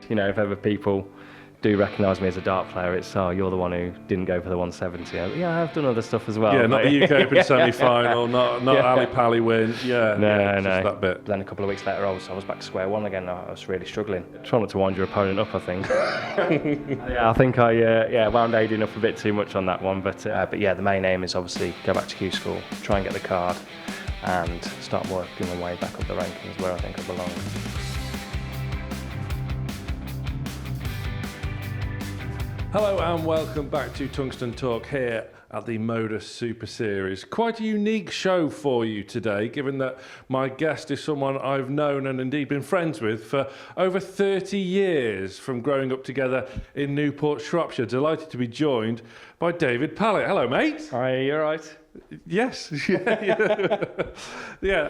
You know, if ever people do recognise me as a dart player, it's, oh, you're the one who didn't go for the 170. Yeah, I've done other stuff as well. Yeah, not the UK Open semi-final, not Ali Pally win. Yeah, no. Just that bit. Then a couple of weeks later, I was back to square one again. I was really struggling. Try not to wind your opponent up, I think. Yeah, I think I wound Adrian up a bit too much on that one. But yeah, the main aim is obviously go back to Q School, try and get the card, and start working my way back up the rankings where I think I belong. Hello and welcome back to Tungsten Talk here at the MODUS Super Series. Quite a unique show for you today, given that my guest is someone I've known and indeed been friends with for over 30 years, from growing up together in Newport, Shropshire. Delighted to be joined by David Pallett. Hello, mate. Hi, you all right? Yes, yeah.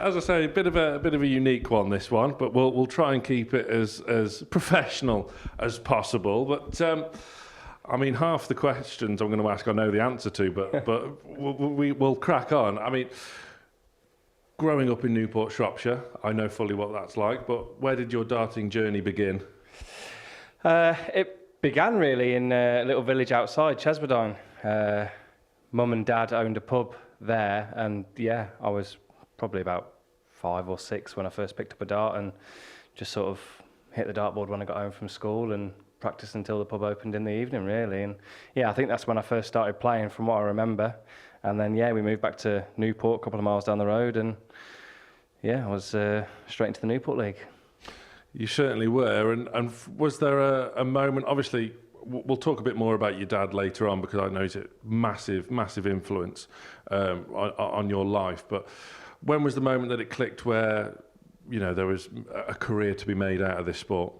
As I say, a bit of a unique one, this one, but we'll try and keep it as professional as possible. But I mean, half the questions I'm going to ask I know the answer to, but we'll crack on. I mean, growing up in Newport, Shropshire, I know fully what that's like, but where did your darting journey begin? It began really in a little village outside Cheswardine. Mum and Dad owned a pub there, and yeah, I was probably about 5 or 6 when I first picked up a dart, and just sort of hit the dartboard when I got home from school and practiced until the pub opened in the evening, really. And yeah, I think that's when I first started playing, from what I remember. And then yeah, we moved back to Newport, a couple of miles down the road, and yeah, I was straight into the Newport League. You certainly were. And was there a moment? Obviously, we'll talk a bit more about your dad later on, because I know he's a massive influence on your life. But when was the moment that it clicked where, you know, there was a career to be made out of this sport?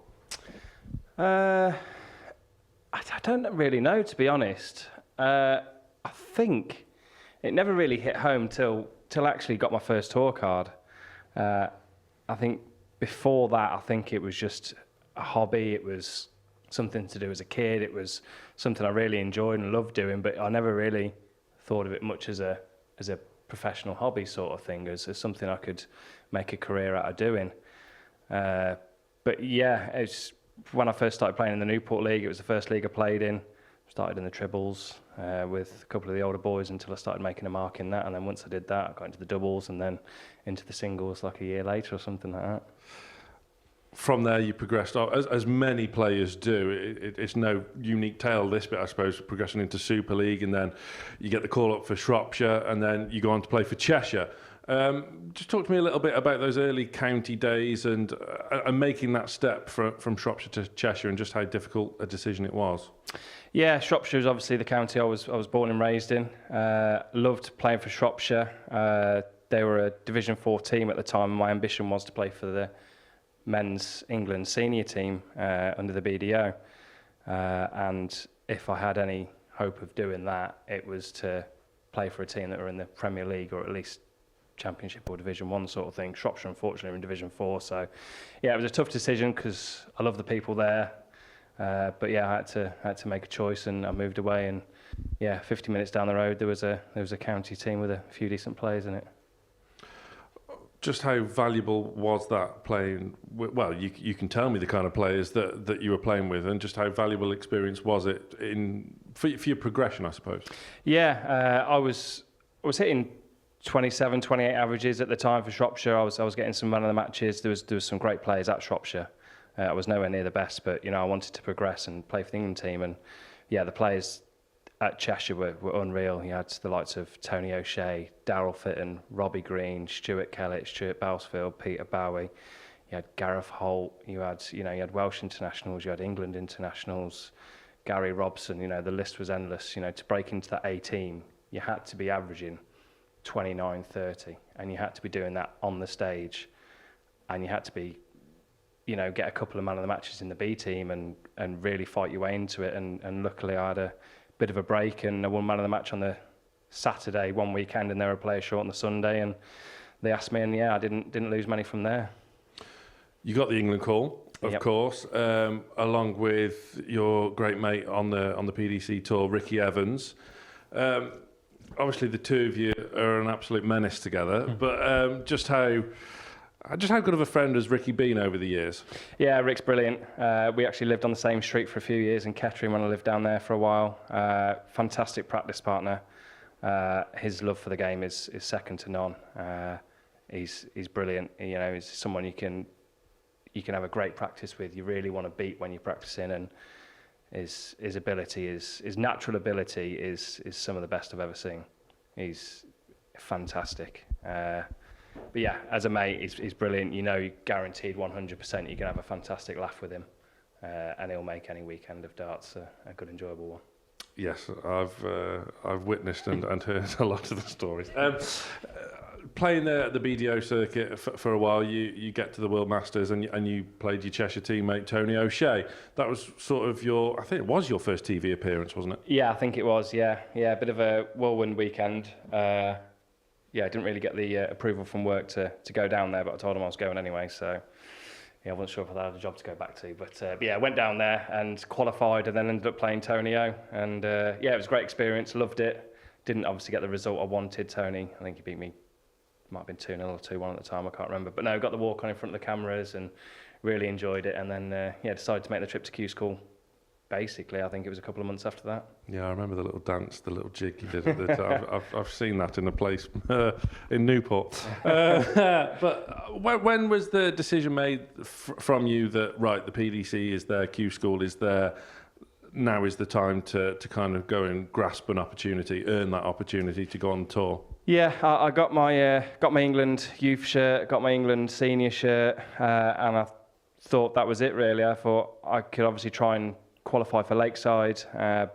I don't really know, to be honest. I think it never really hit home till I actually got my first tour card. I think before that, I think it was just a hobby. It was something to do as a kid. It was something I really enjoyed and loved doing, but I never really thought of it much as a professional hobby sort of thing, as something I could make a career out of doing. But yeah, it's when I first started playing in the Newport League. It was the first league I played in. Started in the trebles with a couple of the older boys until I started making a mark in that. And then once I did that, I got into the doubles and then into the singles like a year later or something like that. From there, you progressed, as many players do. It's no unique tale, this bit, I suppose, progressing into Super League, and then you get the call up for Shropshire, and then you go on to play for Cheshire. Just talk to me a little bit about those early county days and making that step from Shropshire to Cheshire, and just how difficult a decision it was. Yeah, Shropshire is obviously the county I was born and raised in. Loved playing for Shropshire. They were a Division 4 team at the time. My ambition was to play for the men's England senior team under the BDO. And if I had any hope of doing that, it was to play for a team that were in the Premier League, or at least Championship or Division 1 sort of thing. Shropshire, unfortunately, were in Division 4. So, yeah, it was a tough decision because I love the people there. But yeah, I had to make a choice, and I moved away. And yeah, 50 minutes down the road, there was a county team with a few decent players in it. Just how valuable was that playing? Well, you can tell me the kind of players that you were playing with, and just how valuable experience was it for your progression, I suppose. Yeah, I was hitting 27, 28 averages at the time for Shropshire. I was getting some man of the matches. There was some great players at Shropshire. I was nowhere near the best, but you know, I wanted to progress and play for the England team. And yeah, the players at Cheshire were unreal. You had the likes of Tony Oche, Darryl Fitton, Robbie Green, Stuart Kellett, Stuart Bousfield, Peter Bowie. You had Gareth Holt. You had Welsh internationals. You had England internationals. Gary Robson. You know, the list was endless. You know, to break into that A team, you had to be averaging 29, 30, and you had to be doing that on the stage, and you had to be, you know, get a couple of man of the matches in the B team and really fight your way into it. And luckily I had a bit of a break, and I won man of the match on the Saturday one weekend, and they were a player short on the Sunday, and they asked me, and yeah, I didn't lose many from there. You got the England call, of course, along with your great mate on the PDC tour, Ricky Evans. Obviously, the two of you are an absolute menace together. But just how Just how good of a friend has Ricky been over the years? Yeah, Rick's brilliant. We actually lived on the same street for a few years in Kettering when I lived down there for a while. Fantastic practice partner. His love for the game is second to none. He's brilliant. You know, he's someone you can have a great practice with. You really want to beat when you're practicing, and his ability, his natural ability is some of the best I've ever seen. He's fantastic. But yeah, as a mate, he's brilliant. You know, you're guaranteed 100% you're gonna have a fantastic laugh with him, and he'll make any weekend of darts a good, enjoyable one. Yes, I've witnessed and heard a lot of the stories. Playing there at the BDO circuit for a while, you get to the World Masters and you played your Cheshire teammate Tony O'Shea. That was sort of I think it was your first TV appearance, wasn't it? Yeah, I think it was. Yeah, a bit of a whirlwind weekend. Yeah, I didn't really get the approval from work to go down there, but I told them I was going anyway, so yeah, I wasn't sure if I had a job to go back to. But yeah, I went down there and qualified and then ended up playing Tony O. And yeah, it was a great experience, loved it. Didn't obviously get the result I wanted, Tony. I think he beat me, might have been 2-0 or 2-1 at the time, I can't remember. But no, got the walk on in front of the cameras and really enjoyed it. And then, yeah, decided to make the trip to Q School. Basically, I think it was a couple of months after that. Yeah, I remember the little dance, the little jig you did at the time. I've seen that in a place in Newport. But when was the decision made from you that, right, the PDC is there, Q School is there, now is the time to kind of go and grasp an opportunity, earn that opportunity to go on tour? Yeah, I got my England youth shirt, got my England senior shirt, and I thought that was it really. I thought I could obviously try and qualify for Lakeside,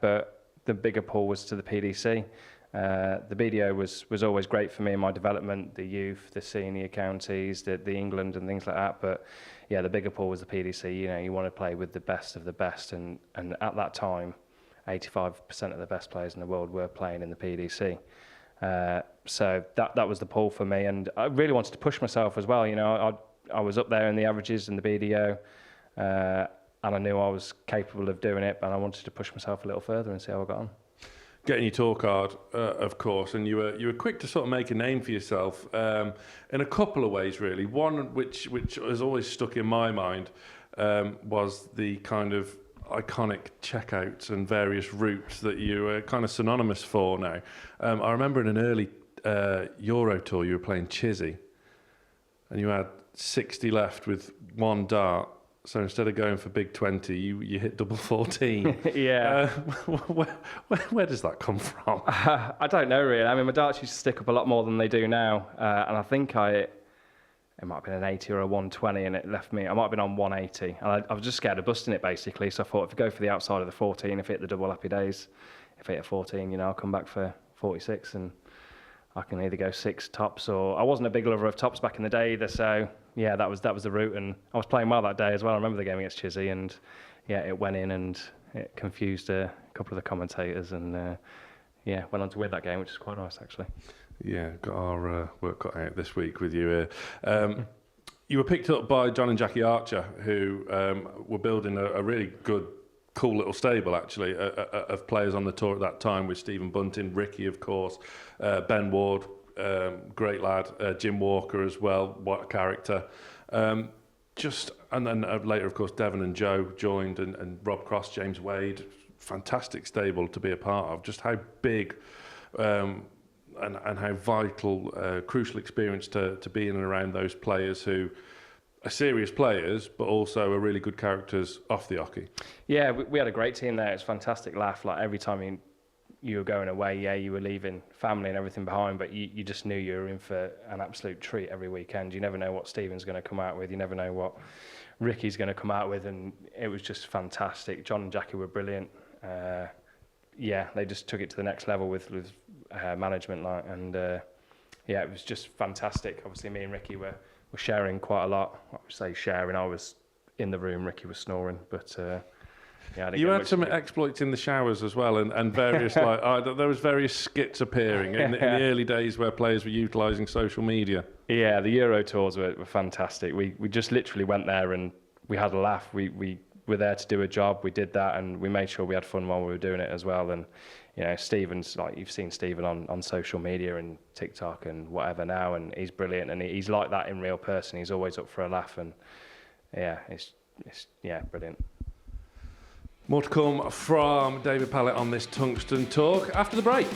but the bigger pull was to the PDC. The BDO was always great for me in my development, the youth, the senior counties, the England and things like that. But yeah, the bigger pull was the PDC. You know, you want to play with the best of the best, and at that time, 85% of the best players in the world were playing in the PDC. So that was the pull for me, and I really wanted to push myself as well. You know, I was up there in the averages in the BDO. And I knew I was capable of doing it, but I wanted to push myself a little further and see how I got on. Getting your tour card, of course, and you were quick to sort of make a name for yourself in a couple of ways, really. One which has always stuck in my mind was the kind of iconic checkouts and various routes that you were kind of synonymous for now. I remember in an early Euro tour, you were playing Chizzy, and you had 60 left with one dart. So instead of going for big 20, you hit double 14. Yeah. Where does that come from? I don't know really. I mean, my darts used to stick up a lot more than they do now. And I think it might have been an 80 or a 120, and it left me, I might have been on 180. And I was just scared of busting it basically. So I thought if I go for the outside of the 14, if I hit the double happy days, if I hit a 14, you know, I'll come back for 46 and I can either go 6 tops, or I wasn't a big lover of tops back in the day either, so yeah, that was the route, and I was playing well that day as well. I remember the game against Chizzy, and yeah, it went in and it confused a couple of the commentators, and yeah, went on to win that game, which is quite nice actually. Yeah, got our work cut out this week with you here. You were picked up by John and Jackie Archer, who were building a really good, cool little stable actually of players on the tour at that time, with Stephen Bunting, Ricky of course, Ben Ward, great lad, Jim Walker as well, what a character. And then later of course Devon and Joe joined, and Rob Cross, James Wade, fantastic stable to be a part of. Just how big and how vital, crucial experience to be in and around those players who are serious players, but also are really good characters off the oche. Yeah, we had a great team there. It was a fantastic laugh. Like every time you were going away, yeah, you were leaving family and everything behind, but you just knew you were in for an absolute treat every weekend. You never know what Stephen's going to come out with. You never know what Ricky's going to come out with, and it was just fantastic. John and Jackie were brilliant. Yeah, they just took it to the next level with management, and yeah, it was just fantastic. Obviously, me and Ricky were sharing quite a lot. I would say sharing. I was in the room, Ricky was snoring, but yeah. You had some exploits in the showers as well, and various there was various skits appearing in the early days where players were utilising social media. Yeah, the Euro tours were fantastic. We just literally went there and we had a laugh. We were there to do a job. We did that, and we made sure we had fun while we were doing it as well. And you know, Stephen's like, you've seen Stephen on social media and TikTok and whatever now, and he's brilliant, and he's like that in real person. He's always up for a laugh, and yeah, it's brilliant. More to come from David Pallett on this Tungsten Talk after the break.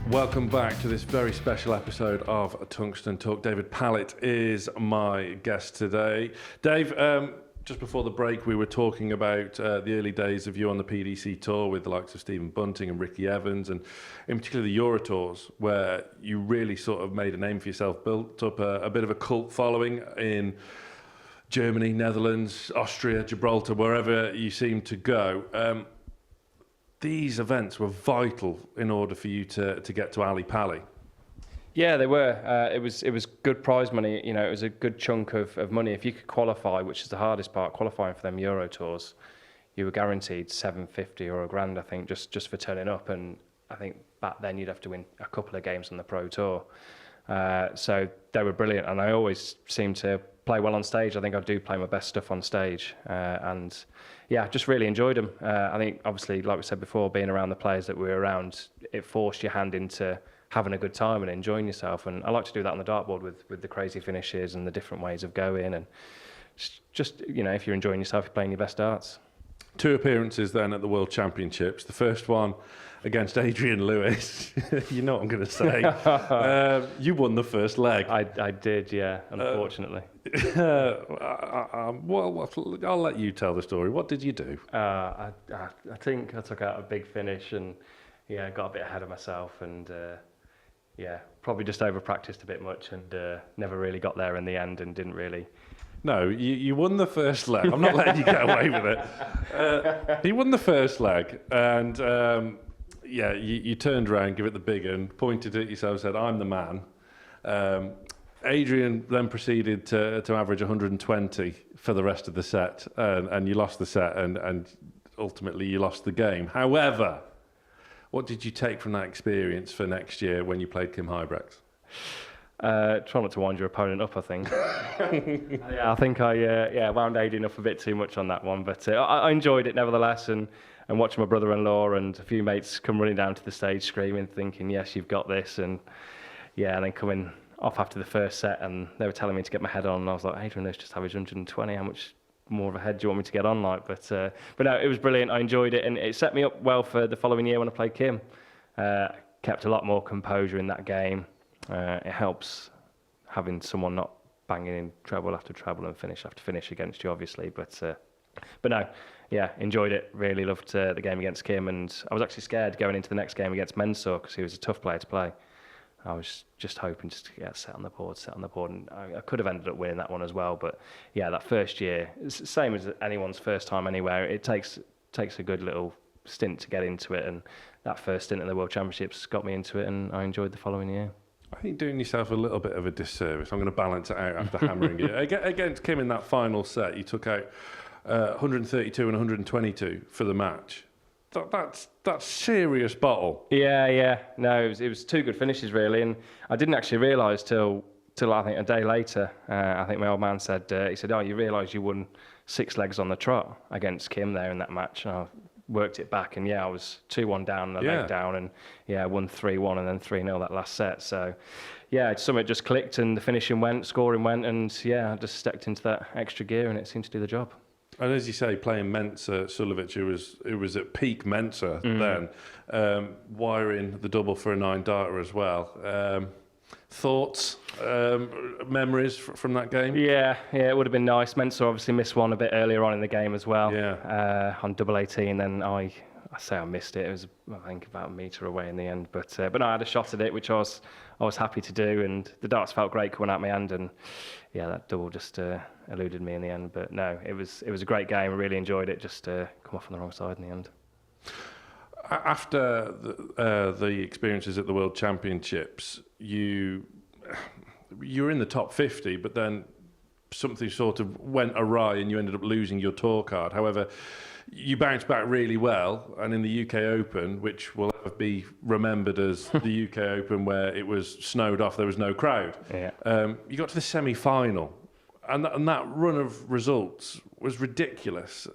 Welcome back to this very special episode of Tungsten Talk. David Pallett is my guest today. Dave, just before the break, we were talking about the early days of you on the PDC Tour with the likes of Stephen Bunting and Ricky Evans, and in particular the Euro Tours, where you really sort of made a name for yourself, built up a bit of a cult following in Germany, Netherlands, Austria, Gibraltar, wherever you seem to go. These events were vital in order for you to get to Ali Pali. Yeah, they were. It was good prize money. You know, it was a good chunk of money. If you could qualify, which is the hardest part, qualifying for them Euro Tours, you were guaranteed $750 or $1,000, I think, just for turning up. And I think back then you'd have to win a couple of games on the Pro Tour. So they were brilliant, and I always seem to play well on stage. I think I do play my best stuff on stage, and yeah, just really enjoyed them. I think obviously, like we said before, being around the players that we were around, it forced your hand into having a good time and enjoying yourself. And I like to do that on the dartboard with the crazy finishes and the different ways of going, and just, you know, if you're enjoying yourself, you're playing your best darts. 2 appearances then at the World Championships. The first one against Adrian Lewis. You know what I'm going to say. You won the first leg. I did, yeah, unfortunately. Well, I'll let you tell the story. What did you do? I think I took out a big finish and, yeah, got a bit ahead of myself and, yeah, probably just over-practiced a bit much and never really got there in the end and didn't really... No, you won the first leg. I'm not letting you get away with it. You won the first leg, and yeah, you turned around, give it the big one, pointed at yourself, said, "I'm the man." Adrian then proceeded to average 120 for the rest of the set, and you lost the set, and ultimately you lost the game. However, what did you take from that experience for next year when you played Kim Huybrechts? Try not to wind your opponent up, I think. Yeah, I think I wound Adrian up a bit too much on that one, but I enjoyed it nevertheless, and watching my brother-in-law and a few mates come running down to the stage screaming, thinking, yes, you've got this, and yeah, and then coming off after the first set, and they were telling me to get my head on, and I was like, Adrian, let's just average 120, how much more of a head do you want me to get on like? But no, it was brilliant, I enjoyed it, and it set me up well for the following year when I played Kim. Kept a lot more composure in that game. It helps having someone not banging in treble after treble and finish after finish against you, obviously. But no, yeah, enjoyed it. Really loved the game against Kim, and I was actually scared going into the next game against Mensur because he was a tough player to play. I was just hoping just to get set on the board, and I could have ended up winning that one as well. But yeah, that first year, it's the same as anyone's first time anywhere. It takes a good little stint to get into it, and that first stint in the World Championships got me into it, and I enjoyed the following year. I think doing yourself a little bit of a disservice. I'm going to balance it out after hammering you. Against Kim in that final set, you took out 132 and 122 for the match. That's serious bottle. Yeah. No, it was 2 good finishes, really. And I didn't actually realise till I think a day later, I think my old man said, he said, "Oh, you realise you won 6 legs on the trot against Kim there in that match?" And I worked it back, and yeah, I was 2-1 down and a leg down, and yeah, I won 3-1 and then 3-0 that last set. So yeah, something just clicked, and the finishing went, scoring went, and yeah, I just stepped into that extra gear, and it seemed to do the job. And as you say, playing Mensur Suljovic, who was at peak Mensur then, wiring the double for a 9-darter as well. Thoughts, memories from that game? Yeah, it would have been nice. Mensur obviously missed one a bit earlier on in the game as well. Yeah. On double 18, then I say I missed it. It was, I think, about a metre away in the end. But no, I had a shot at it, which I was happy to do, and the darts felt great coming out my hand, and yeah, that double just eluded me in the end. But no, it was a great game. I really enjoyed it. Just come off on the wrong side in the end. After the experiences at the World Championships, you you were in the top 50, but then something sort of went awry and you ended up losing your tour card. However, you bounced back really well, and in the UK Open, which will ever be remembered as the UK Open where it was snowed off, there was no crowd. Yeah. You got to the semi-final, and that run of results was ridiculous.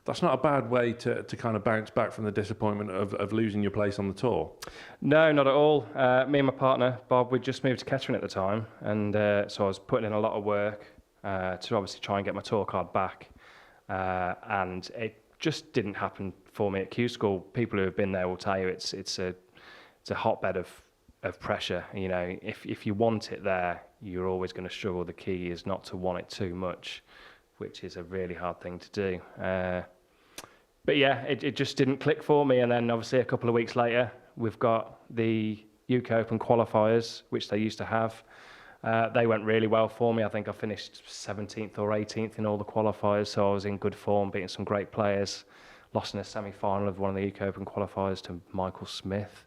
That's not a bad way to kind of bounce back from the disappointment of losing your place on the tour. No, not at all. Me and my partner, Bob, we'd just moved to Kettering at the time, and so I was putting in a lot of work to obviously try and get my tour card back. And it just didn't happen for me at Q School. People who have been there will tell you it's a hotbed of pressure. You know, if you want it there, you're always going to struggle. The key is not to want it too much, which is a really hard thing to do. But yeah, it just didn't click for me. And then obviously a couple of weeks later, we've got the UK Open qualifiers, which they used to have. They went really well for me. I think I finished 17th or 18th in all the qualifiers, so I was in good form, beating some great players. Lost in a semi-final of one of the UK Open qualifiers to Michael Smith.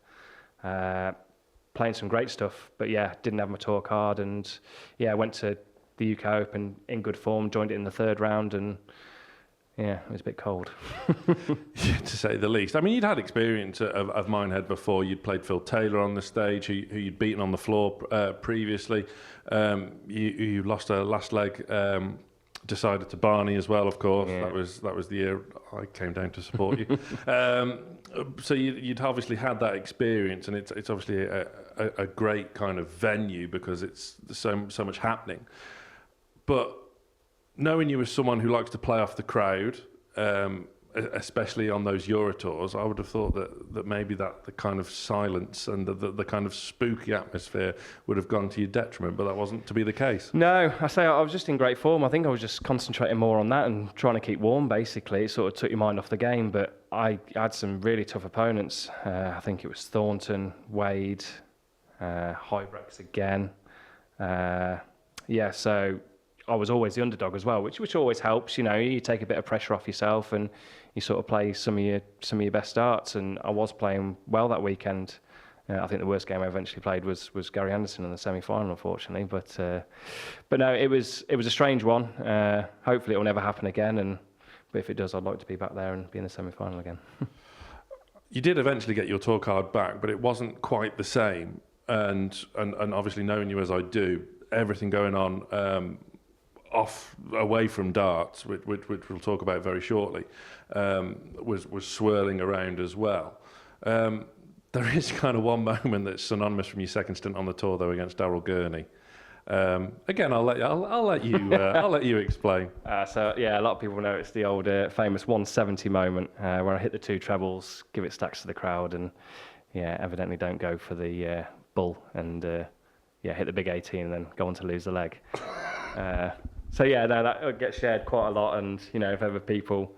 Playing some great stuff, but yeah, didn't have my tour card, and yeah, went to the UK Open in good form, joined it in the third round, and yeah, it was a bit cold. To say the least. I mean, you'd had experience of Minehead before. You'd played Phil Taylor on the stage, who you'd beaten on the floor previously. You lost a last leg, decided to Barney as well, of course. Yeah. That was the year I came down to support you. So you'd obviously had that experience, and it's obviously a great kind of venue because it's so much happening. But knowing you as someone who likes to play off the crowd, especially on those Euro tours, I would have thought that maybe the kind of silence and the kind of spooky atmosphere would have gone to your detriment, but that wasn't to be the case. No, I was just in great form. I think I was just concentrating more on that and trying to keep warm, basically. It sort of took your mind off the game, but I had some really tough opponents. I think it was Thornton, Wade, Hybrex again. So I was always the underdog as well, which always helps. You know, you take a bit of pressure off yourself and you sort of play some of your best starts. And I was playing well that weekend. I think the worst game I eventually played was Gary Anderson in the semi-final, unfortunately. But no, it was a strange one. Hopefully it will never happen again. But if it does, I'd like to be back there and be in the semi-final again. You did eventually get your tour card back, but it wasn't quite the same. And obviously knowing you as I do, everything going on away from darts, which we'll talk about very shortly, was swirling around as well. There is kind of one moment that's synonymous from your second stint on the tour, though, against Darryl Gurney. Again, I'll let you explain. So yeah, a lot of people know it's the old famous 170 moment where I hit the two trebles, give it stacks to the crowd, and yeah, evidently don't go for the bull and hit the big 18 and then go on to lose the leg. So yeah, no, that gets shared quite a lot, and you know, if ever people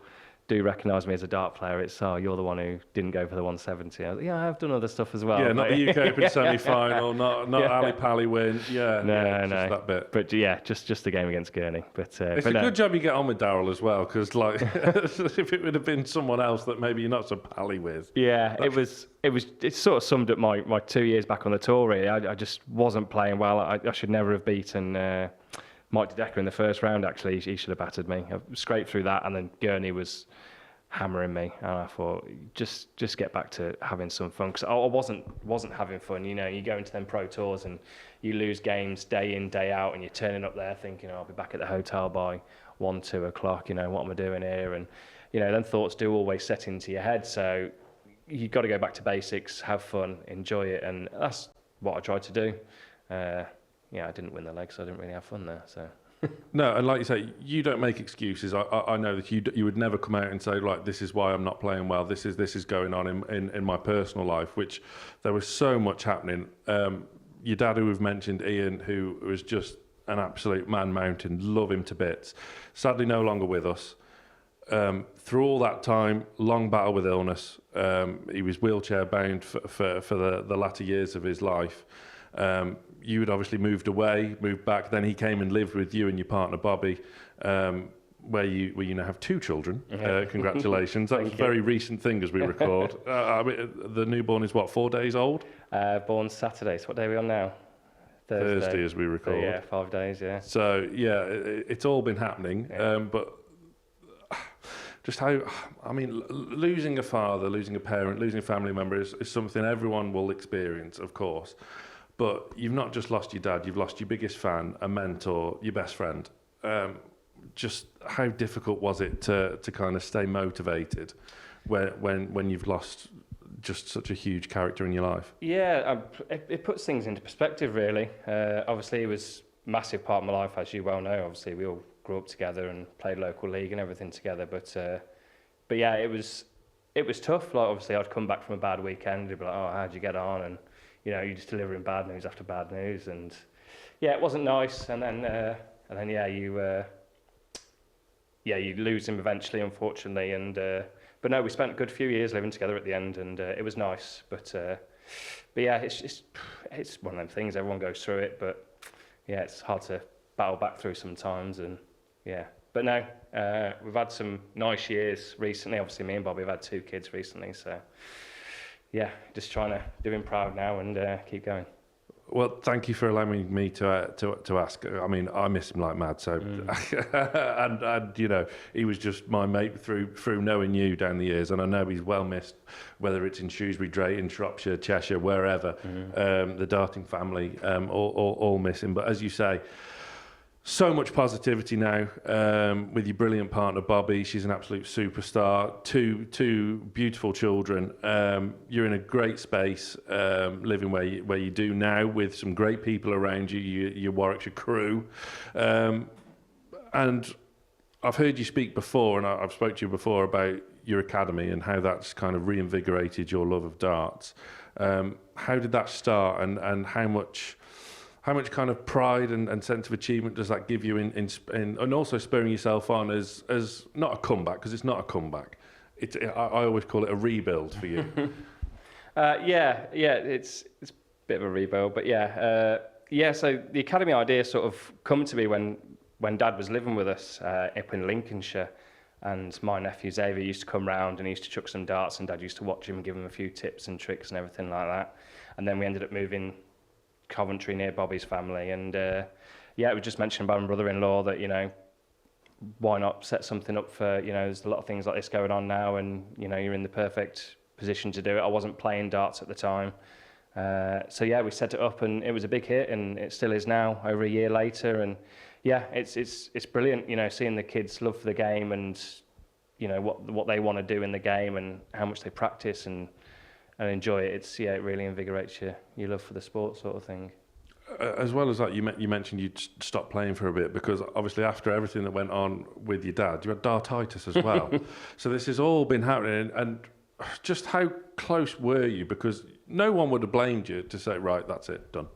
do recognise me as a dart player, it's you're the one who didn't go for the 170. I was like, yeah, I've done other stuff as well. Yeah, not the UK Open semi-final, not Ali Pally win. Yeah, no, just that bit. But yeah, just the game against Gurney. But it's a good job you get on with Darryl as well, because like if it would have been someone else that maybe you're not so pally with. Yeah, it sort of summed up my 2 years back on the tour. Really, I just wasn't playing well. I should never have beaten Mike DeDecker in the first round. Actually, he should have battered me. I scraped through that, and then Gurney was hammering me, and I thought, just get back to having some fun, because I wasn't having fun. You know, you go into them pro tours and you lose games day in, day out, and you're turning up there thinking, I'll be back at the hotel by 1, 2 o'clock. You know, what am I doing here? And you know, then thoughts do always set into your head. So you've got to go back to basics, have fun, enjoy it, and that's what I tried to do. Yeah, I didn't win the leg, so I didn't really have fun there. So. No, and like you say, you don't make excuses. I know that you would never come out and say, like, this is why I'm not playing well. This is going on in my personal life, which there was so much happening. Your dad, who we've mentioned, Ian, who was just an absolute man mountain, love him to bits. Sadly, no longer with us. Through all that time, long battle with illness. He was wheelchair bound for the latter years of his life. You had obviously moved back. Then he came and lived with you and your partner Bobby, where you now have 2 children. Congratulations! That was a very recent thing as we record. I mean, the newborn is what, 4 days old? Born Saturday. So what day are we on now? Thursday as we So, record. yeah, 5 days, yeah. So yeah, it's all been happening, but just how, I mean, losing a father, losing a parent, losing a family member is something everyone will experience, of course. But you've not just lost your dad, you've lost your biggest fan, a mentor, your best friend. Just how difficult was it to kind of stay motivated when you've lost just such a huge character in your life? Yeah, it puts things into perspective, really. Obviously, it was a massive part of my life, as you well know. Obviously, we all grew up together and played local league and everything together. But yeah, it was tough. Like, obviously, I'd come back from a bad weekend. They'd be like, "Oh, how'd you get on?" And you're just delivering bad news after bad news. And yeah, it wasn't nice. And then yeah, you lose him eventually, unfortunately. And but no, we spent a good few years living together at the end, and it was nice. But yeah, it's one of them things. Everyone goes through it, but yeah, it's hard to battle back through sometimes. And yeah, but no, we've had some nice years recently. Obviously, me and Bobby have had 2 kids recently, so yeah, just trying to do him proud now and keep going. Well, thank you for allowing me to ask. I mean, I miss him like mad. So, and he was just my mate through knowing you down the years, and I know he's well missed, whether it's in Shrewsbury, Drayton, Shropshire, Cheshire, wherever. The Darting family all miss him. But as you say, so much positivity now with your brilliant partner Bobby. She's an absolute superstar. Two beautiful children. You're in a great space, living where you do now, with some great people around you. Your Warwickshire crew, and I've heard you speak before, and I've spoke to you before about your academy and how that's kind of reinvigorated your love of darts. How did that start, and how much kind of pride and sense of achievement does that give you in and also spurring yourself on as not a comeback, because it's not a comeback. I always call it a rebuild for you. Yeah, it's a bit of a rebuild, but yeah. So the academy idea sort of come to me when Dad was living with us up in Lincolnshire, and my nephew Xavier used to come round and he used to chuck some darts, and Dad used to watch him and give him a few tips and tricks and everything like that. And then we ended up moving Coventry near Bobby's family, and it was just mentioned by my brother-in-law that why not set something up for there's a lot of things like this going on now, and you're in the perfect position to do it. I wasn't playing darts at the time, so yeah, we set it up and it was a big hit, and it still is now over a year later. And yeah, it's brilliant, seeing the kids' love for the game and what they want to do in the game and how much they practice and enjoy it. It really invigorates your love for the sport, sort of thing. As well as that, you mentioned you'd stopped playing for a bit because obviously after everything that went on with your dad, you had dartitis as well. So this has all been happening, and just how close were you? Because no one would have blamed you to say, right, that's it, done.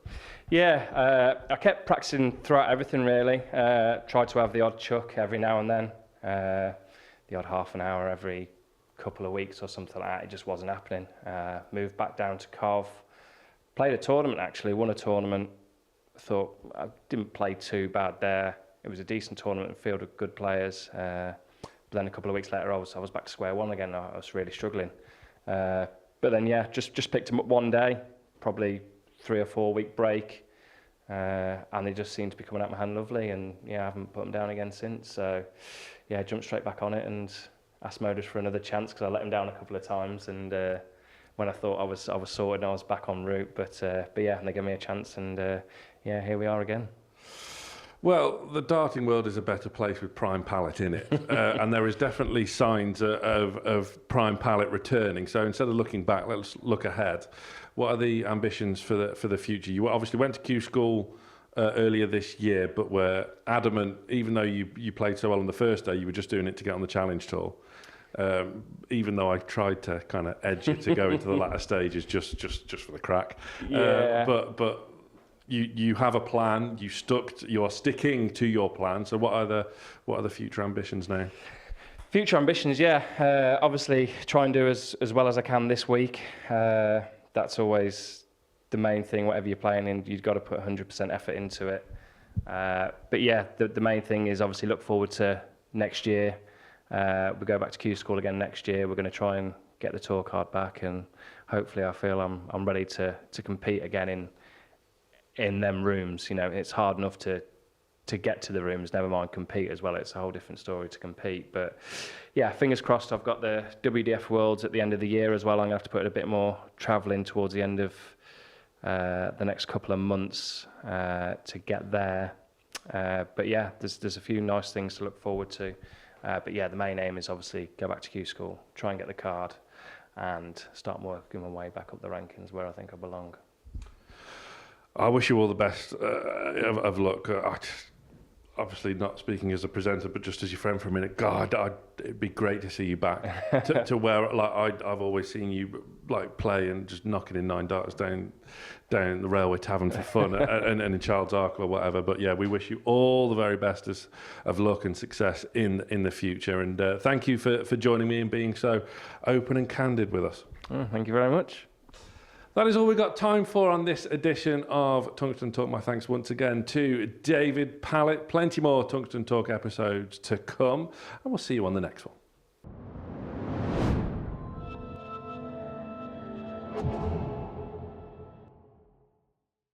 Yeah, I kept practicing throughout everything, really. Tried to have the odd chuck every now and then, the odd half an hour every couple of weeks or something like that. It just wasn't happening. Moved back down to Cov, played a tournament actually, won a tournament. Thought I didn't play too bad there. It was a decent tournament, field of good players. But then a couple of weeks later, I was back to square one again. I was really struggling. But then just picked them up one day, probably 3 or 4 week break, and they just seemed to be coming out my hand lovely. And I haven't put them down again since. So jumped straight back on it and asked MODUS for another chance, because I let him down a couple of times, and when I thought I was sorted and I was back en route, but yeah, and they gave me a chance, and here we are again. Well, the darting world is a better place with Prime Pallett in it, and there is definitely signs of Prime Pallett returning. So instead of looking back, let's look ahead. What are the ambitions for the future? You obviously went to Q School earlier this year, but were adamant, even though you played so well on the first day, you were just doing it to get on the Challenge Tour. Even though I tried to kind of edge you to go into the latter stages just for the crack. Yeah. But you have a plan. You are sticking to your plan. So what are the future ambitions now? Future ambitions, obviously try and do as well as I can this week. That's always the main thing. Whatever you're playing in, you've got to put 100% effort into it. But yeah, the main thing is obviously look forward to next year. We go back to Q School again next year. We're going to try and get the tour card back, and hopefully I feel I'm ready to compete again in in them rooms. You know, it's hard enough to get to the rooms, never mind compete as well. It's a whole different story to compete. But yeah, fingers crossed. I've got the WDF Worlds at the end of the year as well. I'm going to have to put a bit more travelling towards the end of the next couple of months to get there. But yeah, there's a few nice things to look forward to. But yeah, the main aim is obviously go back to Q School, try and get the card, and start working my way back up the rankings where I think I belong. I wish you all the best of luck. Obviously not speaking as a presenter, but just as your friend for a minute. God, it'd be great to see you back to where I've always seen you like play and just knocking in 9 darts down the Railway Tavern for fun and in Child's Ark or whatever. But yeah, we wish you all the very best of luck and success in the future. And thank you for joining me and being so open and candid with us. Thank you very much. That is all we've got time for on this edition of Tungsten Talk. My thanks once again to David Pallett. Plenty more Tungsten Talk episodes to come, and we'll see you on the next one.